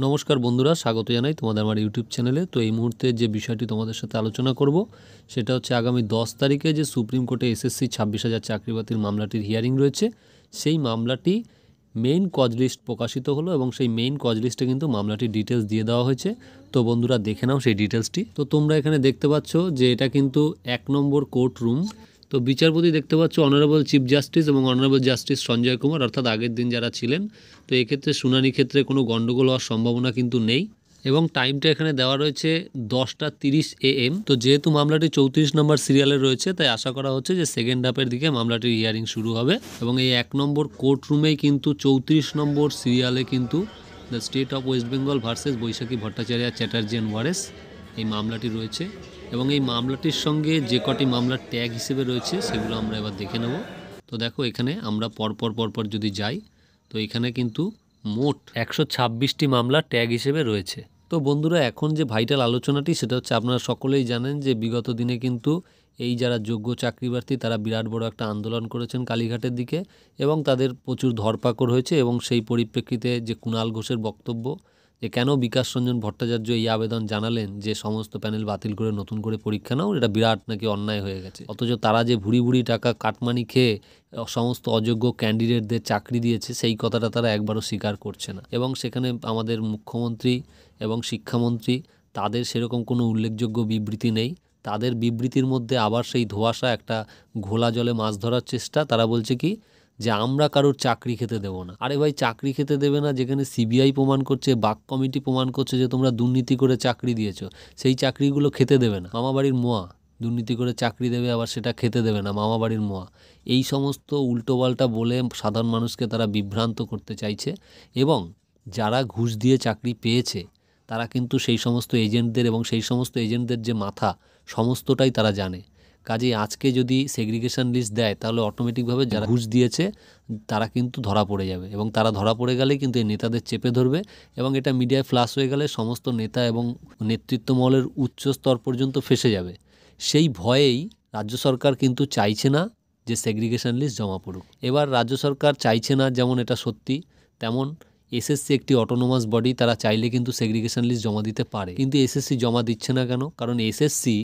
নমস্কার বন্ধুরা, স্বাগত জানাই তোমাদের আমার ইউটিউব চ্যানেলে। তো এই মুহূর্তে যে বিষয়টি তোমাদের সাথে আলোচনা করব সেটা হচ্ছে আগামী 10 তারিখে যে সুপ্রিম কোর্টে এসএসসি 26,000 চাকরি বাতিল মামলাটির হিয়ারিং রয়েছে, সেই মামলাটি মেইন কজ লিস্ট প্রকাশিত হলো এবং সেই মেইন কজ লিস্টে কিন্তু মামলাটির ডিটেলস দিয়ে দেওয়া হয়েছে। তো বন্ধুরা দেখে নাও সেই ডিটেলসটি। তো তোমরা এখানে দেখতে পাচ্ছ যে এটা কিন্তু 1 নম্বর কোর্ট রুম। তো বিচারপতি দেখতে পাচ্ছ অনারেবল চিফ জাস্টিস এবং অনারেবল জাস্টিস সঞ্জয় কুমার, অর্থাৎ আগের দিন যারা ছিলেন। তো এক্ষেত্রে শুনানি ক্ষেত্রে কোনো গণ্ডগোল হওয়ার সম্ভাবনা কিন্তু নেই এবং টাইমটা এখানে দেওয়া রয়েছে 10:30 AM। তো যেহেতু মামলাটি 34 নম্বর সিরিয়ালে রয়েছে, তাই আশা করা হচ্ছে যে সেকেন্ড হাফের দিকে মামলাটির হিয়ারিং শুরু হবে এবং এই 1 নম্বর কোর্ট রুমেই কিন্তু 34 নম্বর সিরিয়ালে কিন্তু the state of West Bengal versus Baishakhi Bhattacharya Chatterjee and ওয়ারেস এই মামলাটি রয়েছে এবং এই মামলাটির সঙ্গে যে কটি মামলার ট্যাগ হিসেবে রয়েছে সেগুলো আমরা এবার দেখে নেব। তো দেখো এখানে আমরা পরপর যদি যাই, তো এখানে কিন্তু মোট 126টি মামলা ট্যাগ হিসেবে রয়েছে। তো বন্ধুরা, এখন যে ভাইটাল আলোচনাটি সেটা হচ্ছে, আপনারা সকলেই জানেন যে বিগত দিনে কিন্তু এই যারা যোগ্য চাকরিপ্রার্থী তারা বিরাট বড় একটা আন্দোলন করেছেন কালীঘাটের দিকে এবং তাদের প্রচুর ধরপাকড় হয়েছে এবং সেই পরিপ্রেক্ষিতে যে কুণাল ঘোষের বক্তব্য যে কেন বিকাশ রঞ্জন ভট্টাচার্য এই আবেদন জানালেন যে সমস্ত প্যানেল বাতিল করে নতুন করে পরীক্ষা নাও, এটা বিরাট নাকি অন্যায় হয়ে গেছে। অথচ তারা যে ভুড়ি টাকা কাটমানি খেয়ে সমস্ত অযোগ্য ক্যান্ডিডেটদের চাকরি দিয়েছে সেই কথাটা তারা একবারও স্বীকার করছে না এবং সেখানে আমাদের মুখ্যমন্ত্রী এবং শিক্ষামন্ত্রী তাদের সেরকম কোনো উল্লেখযোগ্য বিবৃতি নেই। তাদের বিবৃতির মধ্যে আবার সেই ধোঁয়াশা, একটা ঘোলা জলে মাছ ধরার চেষ্টা। তারা বলছে কি যে আমরা কারোর চাকরি খেতে দেবো না। আরে ভাই, চাকরি খেতে দেবে না যেখানে সিবিআই প্রমাণ করছে, বাক কমিটি প্রমাণ করছে যে তোমরা দুর্নীতি করে চাকরি দিয়েছো, সেই চাকরিগুলো খেতে দেবে না। মামাবাড়ির মোয়া দুর্নীতি করে চাকরি দেবে, আবার সেটা খেতে দেবে না, মামাবাড়ির মোয়া। এই সমস্ত উল্টোপাল্টা বলে সাধারণ মানুষকে তারা বিভ্রান্ত করতে চাইছে এবং যারা ঘুষ দিয়ে চাকরি পেয়েছে তারা কিন্তু সেই সমস্ত এজেন্টদের এবং সেই সমস্ত এজেন্টদের যে মাথা সমস্তটাই তারা জানে। কাজেই আজকে যদি সেগ্রিগেশন লিস্ট দেয় তাহলে অটোমেটিকভাবে যারা ঘুষ দিয়েছে তারা কিন্তু ধরা পড়ে যাবে এবং তারা ধরা পড়ে গেলেই কিন্তু এই নেতাদের চেপে ধরবে এবং এটা মিডিয়ায় ফ্লাশ হয়ে গেলে সমস্ত নেতা এবং নেতৃত্ব মহলের উচ্চ স্তর পর্যন্ত ফেসে যাবে। সেই ভয়েই রাজ্য সরকার কিন্তু চাইছে না যে সেগ্রিগেশন লিস্ট জমা পড়ুক। এবার রাজ্য সরকার চাইছে না যেমন এটা সত্যি, তেমন এসএসসি একটি অটোনোমাস বডি, তারা চাইলে কিন্তু সেগ্রিগেশন লিস্ট জমা দিতে পারে, কিন্তু এসএসসি জমা দিচ্ছে না কেন? কারণ এসএসসি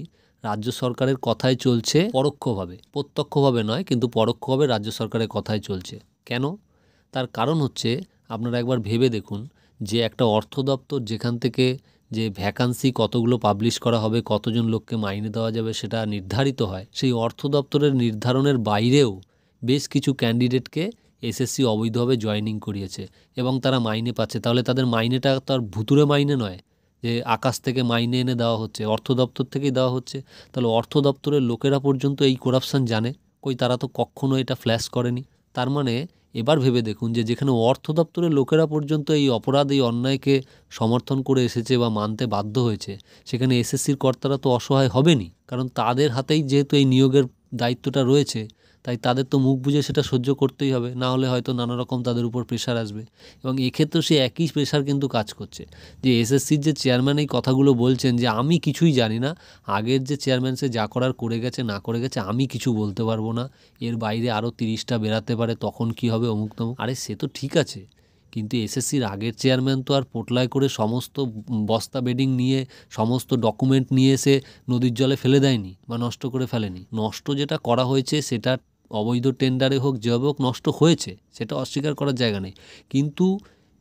রাজ্য সরকারের কথায় চলছে পরোক্ষভাবে, প্রত্যক্ষভাবে নয় কিন্তু পরোক্ষভাবে রাজ্য সরকারের কথায় চলছে। কেন? তার কারণ হচ্ছে, আপনারা একবার ভেবে দেখুন যে একটা অর্থ দপ্তর যেখান থেকে যে ভ্যাকান্সি কতগুলো পাবলিশ করা হবে, কতজন লোককে মাইনে দেওয়া যাবে সেটা নির্ধারিত হয়, সেই অর্থ দপ্তরের নির্ধারণের বাইরেও বেশ কিছু ক্যান্ডিডেটকে এসএসসি অবৈধভাবে জয়েনিং করিয়েছে এবং তারা মাইনে পাচ্ছে। তাহলে তাদের মাইনেটা তার ভুতুরে মাইনে নয় যে আকাশ থেকে মাইনে এনে দেওয়া হচ্ছে, অর্থ দপ্তর থেকেই দেওয়া হচ্ছে। তাহলে অর্থ দপ্তরের লোকেরা পর্যন্ত এই করাপশান জানে, কই তারা তো কখনো এটা ফ্ল্যাশ করেনি। তার মানে এবার ভেবে দেখুন যে যেখানে অর্থ দপ্তরের লোকেরা পর্যন্ত এই অপরাধ, এই অন্যায়কে সমর্থন করে এসেছে বা মানতে বাধ্য হয়েছে, সেখানে এসএসসির কর্তারা তো অসহায় হবেনই, কারণ তাদের হাতেই যেহেতু এই নিয়োগের দায়িত্বটা রয়েছে, তাই তাদের তো মুখ বুঝে সেটা সহ্য করতেই হবে, না হলে হয়তো নানা রকম তাদের উপর প্রেশার আসবে। এবং এক্ষেত্রে সে একই প্রেশার কিন্তু কাজ করছে যে এসএসসির যে চেয়ারম্যান এই কথাগুলো বলছেন যে আমি কিছুই জানি না, আগের যে চেয়ারম্যান সে যা করার করে গেছে, না করে গেছে, আমি কিছু বলতে পারবো না, এর বাইরে আরও 30টা বেরাতে পারে, তখন কি হবে, অমুক তমুক। আরে সে তো ঠিক আছে, কিন্তু এসএসসির আগের চেয়ারম্যান তো আর পোটলায় করে সমস্ত বস্তা বেডিং নিয়ে, সমস্ত ডকুমেন্ট নিয়ে এসে নদীর জলে ফেলে দেয়নি বা নষ্ট করে ফেলেনি। নষ্ট যেটা করা হয়েছে সেটা অবৈধ টেন্ডারে হোক, যেভাবে হোক নষ্ট হয়েছে, সেটা অস্বীকার করার জায়গা নেই, কিন্তু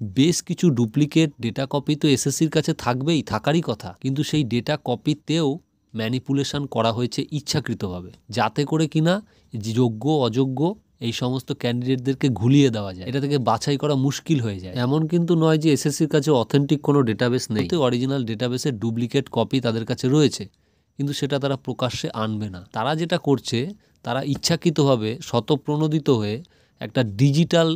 বেশ কিছু ডুপ্লিকেট ডেটা কপি তো এসএসসির কাছে থাকবেই, থাকারই কথা, কিন্তু সেই ডেটা কপিতেও ম্যানিপুলেশন করা হয়েছে ইচ্ছাকৃতভাবে, যাতে করে কিনা যোগ্য অযোগ্য এই সমস্ত ক্যান্ডিডেটদেরকে ঘুলিয়ে দেওয়া যায়, এটা থেকে বাছাই করা মুশকিল হয়ে যায়। এমন কিন্তু নয় যে এসএসসির কাছে অথেন্টিক কোনো ডেটাবেস নেই, অরিজিনাল ডেটাবেসের ডুপ্লিকেট কপি তাদের কাছে রয়েছে, কিন্তু সেটা তারা প্রকাশ্যে আনবে না। তারা যেটা করছে, তারা ইচ্ছাকৃতভাবে স্বতঃপ্রণোদিত হয়ে একটা ডিজিটাল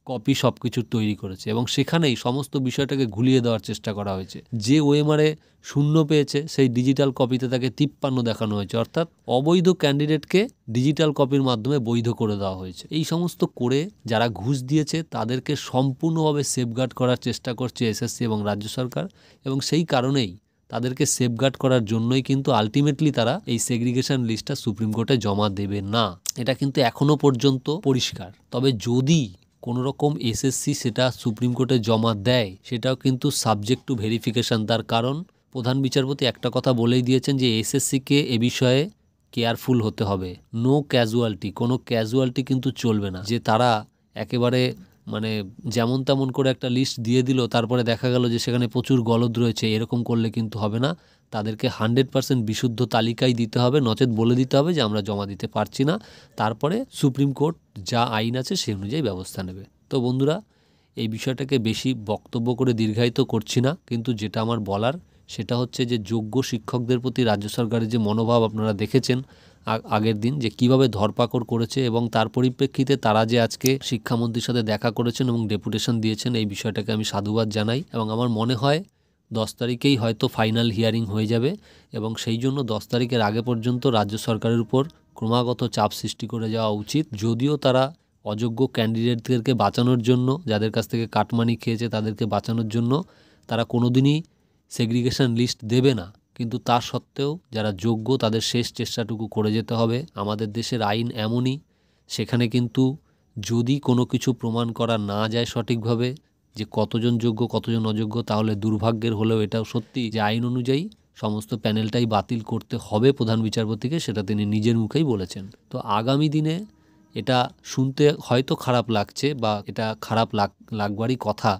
কপি সব কিছুর তৈরি করেছে এবং সেখানেই সমস্ত বিষয়টাকে ঘুলিয়ে দেওয়ার চেষ্টা করা হয়েছে। যে ওএমআরে 0 পেয়েছে সেই ডিজিটাল কপিতে তাকে 53 দেখানো হয়েছে, অর্থাৎ অবৈধ ক্যান্ডিডেটকে ডিজিটাল কপির মাধ্যমে বৈধ করে দেওয়া হয়েছে। এই সমস্ত করে যারা ঘুষ দিয়েছে তাদেরকে সম্পূর্ণভাবে সেফগার্ড করার চেষ্টা করছে এসএসসি এবং রাজ্য সরকার, এবং সেই কারণেই তাদেরকে সেফগার্ড করার জন্যই কিন্তু আলটিমেটলি তারা এই সেগ্রিগেশন লিস্টটা সুপ্রিম কোর্টে জমা দেবে না। এটা কিন্তু এখনো পর্যন্ত পরিষ্কার। তবে যদি কোনো রকম এসএসসি সেটা সুপ্রিম কোর্টে জমা দেয়, সেটাও কিন্তু সাবজেক্ট টু ভেরিফিকেশান। তার কারণ প্রধান বিচারপতি একটা কথা বলেই দিয়েছেন যে এসএসসিকে এ বিষয়ে কেয়ারফুল হতে হবে। নো ক্যাজুয়ালিটি, কোনো ক্যাজুয়ালিটি কিন্তু চলবে না, যে তারা একেবারে মানে যেমন তেমন করে একটা লিস্ট দিয়ে দিল, তারপরে দেখা গেল যে সেখানে প্রচুর গলদ রয়েছে। এরকম করলে কিন্তু হবে না, তাদেরকে 100% বিশুদ্ধ তালিকাই দিতে হবে, নচেত বলে দিতে হবে যে আমরা জমা দিতে পারছি না। তারপরে সুপ্রিম কোর্ট যা আইন আছে সেই অনুযায়ী ব্যবস্থা নেবে। তো বন্ধুরা, এই বিষয়টাকে বেশি বক্তব্য করে দীর্ঘায়িত করছি না, কিন্তু যেটা আমার বলার সেটা হচ্ছে যে যোগ্য শিক্ষকদের প্রতি রাজ্য সরকারের যে মনোভাব আপনারা দেখেছেন আগের দিন, যে কিভাবে ধরপাকড় করেছে, এবং তার পরিপ্রেক্ষিতে তারা যে আজকে শিক্ষামন্ত্রীর সাথে দেখা করেছেন এবং ডেপুটেশন দিয়েছেন, এই বিষয়টাকে আমি সাধুবাদ জানাই। এবং আমার মনে হয় 10 তারিখেই হয়তো ফাইনাল হিয়ারিং হয়ে যাবে, এবং সেই জন্য 10 তারিখের আগে পর্যন্ত রাজ্য সরকারের উপর ক্রমাগত চাপ সৃষ্টি করে যাওয়া উচিত। যদিও তারা অযোগ্য ক্যান্ডিডেটদেরকে বাঁচানোর জন্য, যাদের কাছ থেকে কাটমানি খেয়েছে তাদেরকে বাঁচানোর জন্য তারা কোনোদিনই সেগ্রিগেশন লিস্ট দেবে না, কিন্তু তা সত্ত্বেও যারা যোগ্য তাদের শেষ চেষ্টাটুকু করে যেতে হবে। আমাদের দেশের আইন এমনই, সেখানে কিন্তু যদি কোনো কিছু প্রমাণ করা না যায় সঠিকভাবে যে কতজন যোগ্য কতজন অযোগ্য, তাহলে দুর্ভাগ্যের হলেও এটাও সত্যি যে আইন অনুযায়ী সমস্ত প্যানেলটাই বাতিল করতে হবে প্রধান বিচারপতিকে, সেটা তিনি নিজের মুখেই বলেছেন। তো আগামী দিনে এটা শুনতে হয়তো খারাপ লাগছে, বা এটা খারাপ লাগবারই কথা,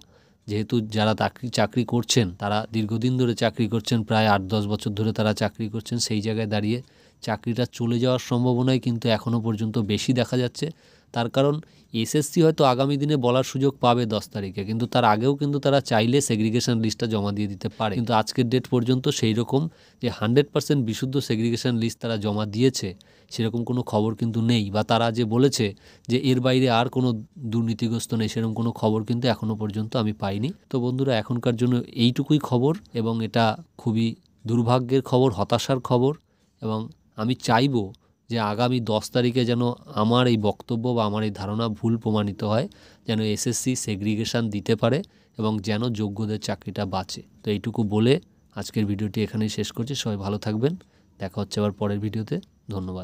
যেহেতু যারা চাকরি করছেন তারা দীর্ঘদিন ধরে চাকরি করছেন, প্রায় 8-10 বছর ধরে তারা চাকরি করছেন। সেই জায়গায় দাঁড়িয়ে চাকরিটা চলে যাওয়ার সম্ভাবনাই কিন্তু এখনও পর্যন্ত বেশি দেখা যাচ্ছে। তার কারণ এসএসসি হয়তো আগামী দিনে বলার সুযোগ পাবে 10 তারিখে, কিন্তু তার আগেও কিন্তু তারা চাইলে সেগ্রিগেশন লিস্টটা জমা দিয়ে দিতে পারে। কিন্তু আজকের ডেট পর্যন্ত সেই রকম যে 100% বিশুদ্ধ সেগ্রিগেশন লিস্ট তারা জমা দিয়েছে সেরকম কোনো খবর কিন্তু নেই, বা তারা যে বলেছে যে এর বাইরে আর কোনো দুর্নীতিগ্রস্ত নেই, সেরকম কোনো খবর কিন্তু এখনও পর্যন্ত আমি পাইনি। তো বন্ধুরা, এখনকার জন্য এইটুকুই খবর, এবং এটা খুবই দুর্ভাগ্যের খবর, হতাশার খবর। এবং আমি চাইবো যে আগামী 10 তারিখে যেন আমার এই বক্তব্য বা আমার এই ধারণা ভুল প্রমাণিত হয়, যেন এসএসসি সেগ্রিগেশন দিতে পারে এবং যেন যোগ্যদের চাকরিটা বাঁচে। তো এইটুকু বলে আজকের ভিডিওটি এখানেই শেষ করছি। সবাই ভালো থাকবেন, দেখা হচ্ছে আবার পরের ভিডিওতে। ধন্যবাদ।